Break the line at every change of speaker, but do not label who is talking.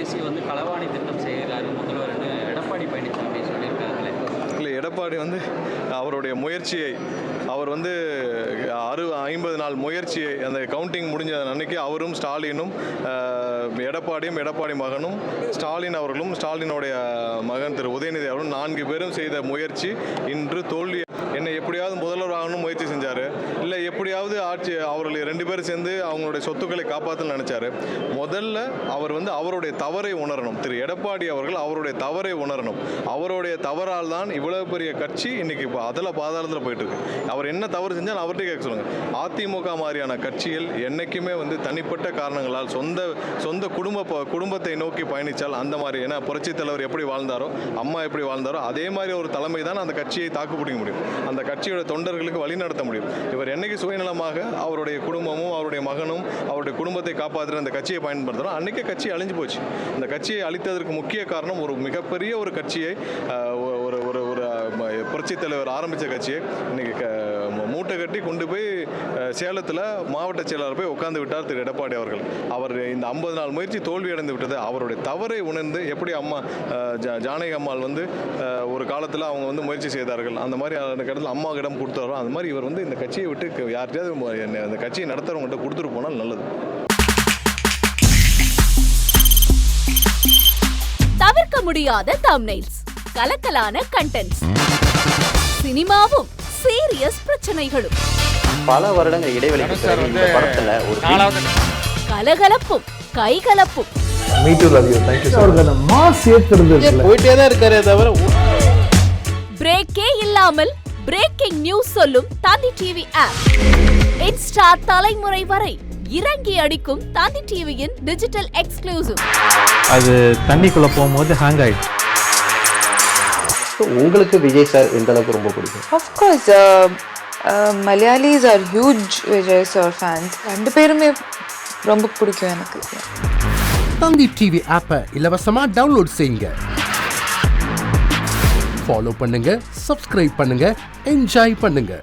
பேசி வந்து களவாணி திட்டம் செய்கிறாரு முதல்வர்னு எடப்பாடி பழனிசாமி சொல்லியிருக்காங்களே.
இல்லை, எடப்பாடி வந்து அவருடைய முயற்சியை அவர் வந்து 50 நாள் முயற்சியை அந்த கவுண்டிங் முடிஞ்ச அன்னைக்கு அவரும் ஸ்டாலினும் எடப்பாடியும் எடப்பாடி மகனும் ஸ்டாலின் அவர்களும் ஸ்டாலினுடைய மகன் திரு உதயநிதி அவர்களும் 4 பேரும் செய்த முயற்சி இன்று தோல்வி. என்னை எப்படியாவது முதல்வர் ஆகணும் முயற்சி செஞ்சார். இல்லை எப்படியாவது ஆட்சி அவர்கள் 2 பேரும் சேர்ந்து அவங்களுடைய சொத்துக்களை காப்பாற்றணும்னு நினச்சாரு. முதல்ல அவர் வந்து அவருடைய தவறை உணரணும். திரு எடப்பாடி அவர்கள் அவருடைய தவறை உணரணும். அவருடைய தவறால் தான் இவ்வளவு பெரிய கட்சி இன்னைக்கு இப்போ பாதாளத்தில் போயிட்டு இருக்கு. அவர் என்ன தவறு செஞ்சால் அவர்கிட்ட கேட்க சொல்லுங்கள். அதிமுக மாதிரியான கட்சியில் என்றைக்குமே வந்து தனிப்பட்ட காரணங்களால் சொந்த குடும்பத்தை நோக்கி பயணித்தால் அந்த மாதிரி, ஏன்னா புரட்சித் தலைவர் எப்படி வாழ்ந்தாரோ, அம்மா எப்படி வாழ்ந்தாரோ அதே மாதிரி ஒரு தலைமை தான் அந்த கட்சியை தாக்கு பிடிக்க முடியும், அந்த கட்சியோட தொண்டர்களுக்கு வழி நடத்த முடியும். இவர் என்னைக்கு சுயநலமாக அவருடைய குடும்பமும் அவருடைய மகனும் அவருடைய குடும்பத்தை காப்பாற்றுற அந்த கட்சியை பயன்படுத்துகிறோம், அன்றைக்கே கட்சி அழிஞ்சு போச்சு. இந்த கட்சியை அழித்ததற்கு முக்கிய காரணம் ஒரு மிகப்பெரிய ஒரு கட்சியை, ஒரு ஒரு ஒரு புரட்சித் தலைவர் ஆரம்பித்த கட்சியை இன்னைக்கு மூட்டை கட்டி கொண்டு போய் சேலத்தில் மாவட்ட செயலாளர் போய் உட்கார்ந்து விட்டார் திரு எடப்பாடி அவர்கள். அவர் இந்த 50 நாள் முயற்சி தோல்வி அடைந்து விட்டது. அவருடைய தவறை உணர்ந்து எப்படி அம்மா ஜானகி அம்மாள் வந்து ஒரு காலத்தில் அவங்க வந்து முயற்சி செய்தார்கள், அந்த மாதிரி அந்த இடத்துல அம்மாவிடம் கொடுத்தாரோ அந்த மாதிரி இவர் வந்து இந்த கட்சியை விட்டு யார்கிட்டயாவது அந்த கட்சியை நடத்துறவங்ககிட்ட கொடுத்துட்டு போனால் நல்லது.
தவிர்க்க முடியாத தம்ப்நெயில்ஸ், கலக்கலான கண்டென்ட்ஸ், சினிமாவும் சீரியஸ் பிரச்சனைகளும்,
பல வருடங்கள் இடைவெளிக்கு பிறகு இந்த படத்துல ஒரு
கலகலப்பும் கைகலப்பும்,
போயிட்டே தான் இருக்காரே தவிர
பிரேக்கே இல்லாமல் பிரேக்கிங் நியூஸ் சொல்லும் தந்தி டிவி ஆப். இன்ஸ்டா தலைமுறை வரை இறங்கி அடிக்கும் தந்தி டிவியின் டிஜிட்டல் எக்ஸ்க்ளூசிவ்.
அது தண்ணிக்குள்ள போகும்போது ஹேங் ஆயிடுச்சு.
உங்களுக்கு விஜய் சார் எந்த அளவுக்கு ரொம்ப பிடிக்கும்?
Of course, Malayalis are huge Vijay sir fans. 2 பேருமே ரொம்ப பிடிக்கும் எனக்கு.
தந்தி டிவி ஆப்பை இலவசமா டவுன்லோட் செய்யுங்க, ஃபாலோ பண்ணுங்க, சப்ஸ்கிரைப் பண்ணுங்க, என்ஜாய் பண்ணுங்க.